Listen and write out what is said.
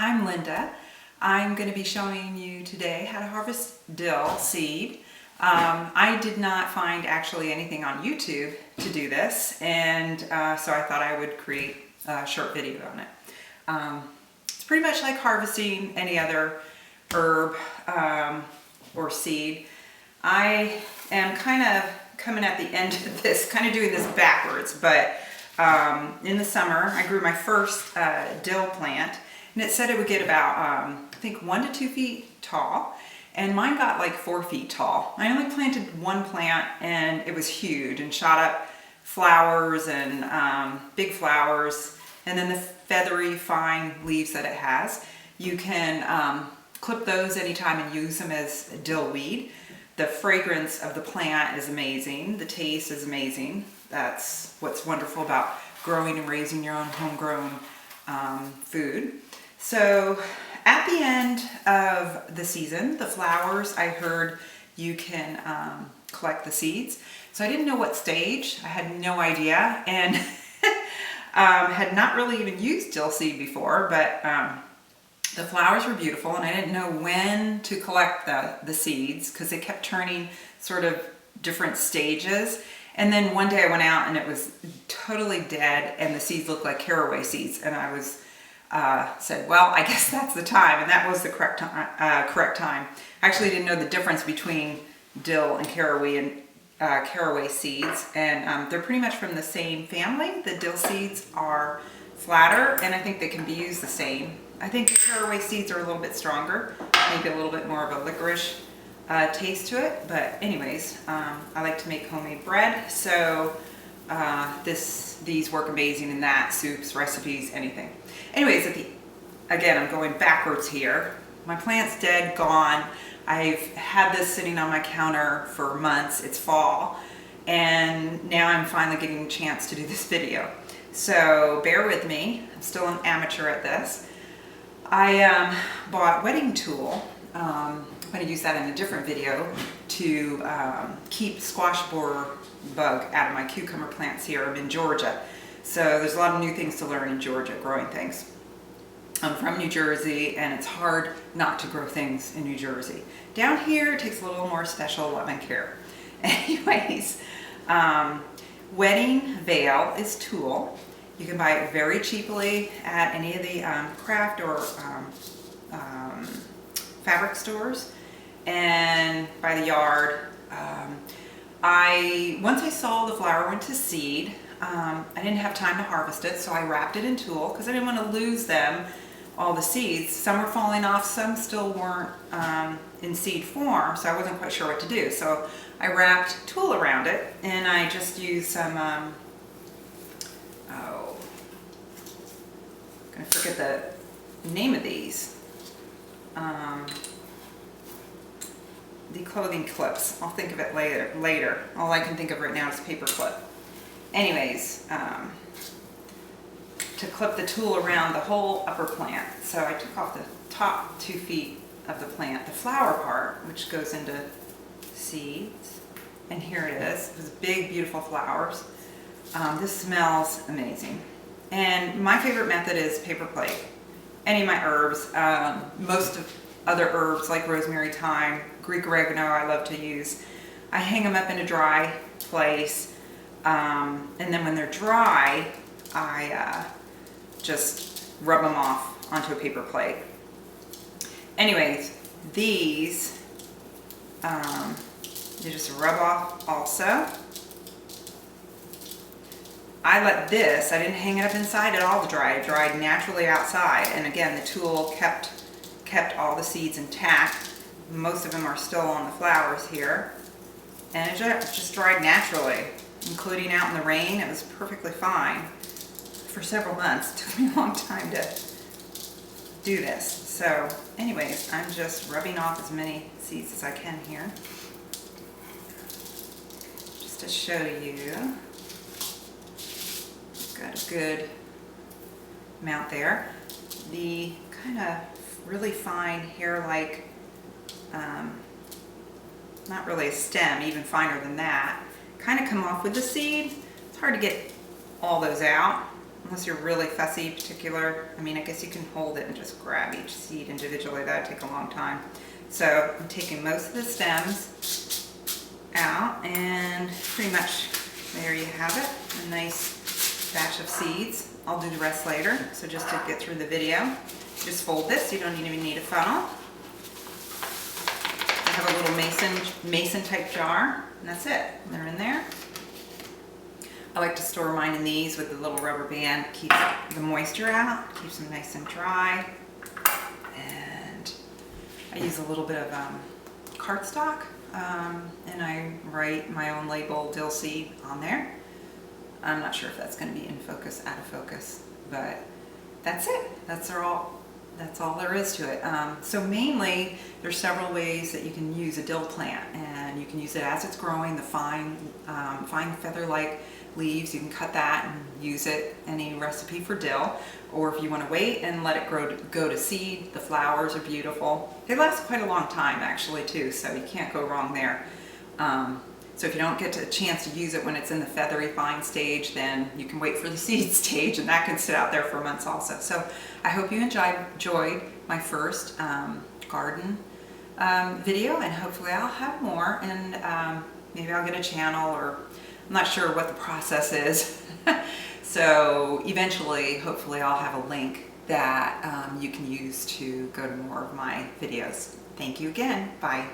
I'm Linda. I'm going to be showing you today how to harvest dill seed. I did not find actually anything on YouTube to do this, and so I thought I would create a short video on it. It's pretty much like harvesting any other herb or seed. I am kind of coming at the end of this, kind of doing this backwards, but in the summer I grew my first dill plant, and it said it would get about I think 1 to 2 feet tall, and mine got like 4 feet tall. I only planted one plant and it was huge and shot up flowers and big flowers, and then the feathery fine leaves that it has, you can clip those anytime and use them as dill weed. The fragrance of the plant is amazing. The taste is amazing. That's what's wonderful about growing and raising your own homegrown food. So at the end of the season, the flowers, I heard you can collect the seeds. So I didn't know what stage. I had no idea, and had not really even used dill seed before, but the flowers were beautiful, and I didn't know when to collect the seeds because they kept turning sort of different stages. And then one day I went out and it was totally dead, and the seeds looked like caraway seeds, and I was said, well, I guess that's the time, and that was the correct time. I actually didn't know the difference between dill and caraway seeds, and they're pretty much from the same family. The dill seeds are flatter, and I think they can be used the same. I think the caraway seeds are a little bit stronger, maybe a little bit more of a licorice taste to it. But anyways, I like to make homemade bread, so these work amazing in that, soups, recipes, anything. Anyways, again, I'm going backwards here. My plant's dead, gone. I've had this sitting on my counter for months. It's fall, and now I'm finally getting a chance to do this video. So bear with me. I'm still an amateur at this. I bought wetting tool. I'm going to use that in a different video to keep squash borer bug out of my cucumber plants here. I'm in Georgia, so there's a lot of new things to learn in Georgia growing things. I'm from New Jersey, and it's hard not to grow things in New Jersey. Down here, it takes a little more special love and care. Anyways, wetting veil is tool. You can buy it very cheaply at any of the craft or fabric stores, and by the yard. Once I saw the flower went to seed, I didn't have time to harvest it, so I wrapped it in tulle because I didn't want to lose them, all the seeds. Some were falling off, some still weren't in seed form, so I wasn't quite sure what to do. So I wrapped tulle around it, and I just used some, I'm going to forget the name of these. The clothing clips. I'll think of it later. All I can think of right now is paper clip. Anyways, to clip the tulle around the whole upper plant. So I took off the top 2 feet of the plant, the flower part, which goes into seeds. And here it is. It was big, beautiful flowers. This smells amazing. And my favorite method is paper plate. Any of my herbs, most of other herbs like rosemary, thyme, Greek oregano I love to use. I hang them up in a dry place, and then when they're dry, I just rub them off onto a paper plate. Anyways, these you just rub off also. I let this, I didn't hang it up inside at all to dry. It dried naturally outside, and again, the tool kept all the seeds intact. Most of them are still on the flowers here, and it just dried naturally, including out in the rain. It was perfectly fine for several months. It took me a long time to do this. So anyways, I'm just rubbing off as many seeds as I can here, just to show you. Got a good amount there. The kind of really fine hair-like, not really a stem, even finer than that, kind of come off with the seed. It's hard to get all those out. unless you're really fussy, particular. I mean, I guess you can hold it and just grab each seed individually. That would take a long time. So I'm taking most of the stems out, and pretty much there you have it, a nice batch of seeds. I'll do the rest later, so just to get through the video, just fold this. You don't even need a funnel. I have a little mason type jar, and that's it. They're in there. I like to store mine in these with the little rubber band. Keeps the moisture out, keeps them nice and dry. And I use a little bit of cardstock, and I write my own label, Dill Seed, on there. I'm not sure if that's going to be in focus, out of focus, but that's it. That's all there is to it. So mainly, there's several ways that you can use a dill plant, and you can use it as it's growing, the fine feather-like leaves. You can cut that and use it, any recipe for dill. Or if you want to wait and let it go to seed, the flowers are beautiful. They last quite a long time actually too, so you can't go wrong there. So if you don't get a chance to use it when it's in the feathery fine stage, then you can wait for the seed stage, and that can sit out there for months also. So I hope you enjoyed my first garden video, and hopefully I'll have more, and maybe I'll get a channel, or I'm not sure what the process is. So eventually, hopefully I'll have a link that you can use to go to more of my videos. Thank you again. Bye.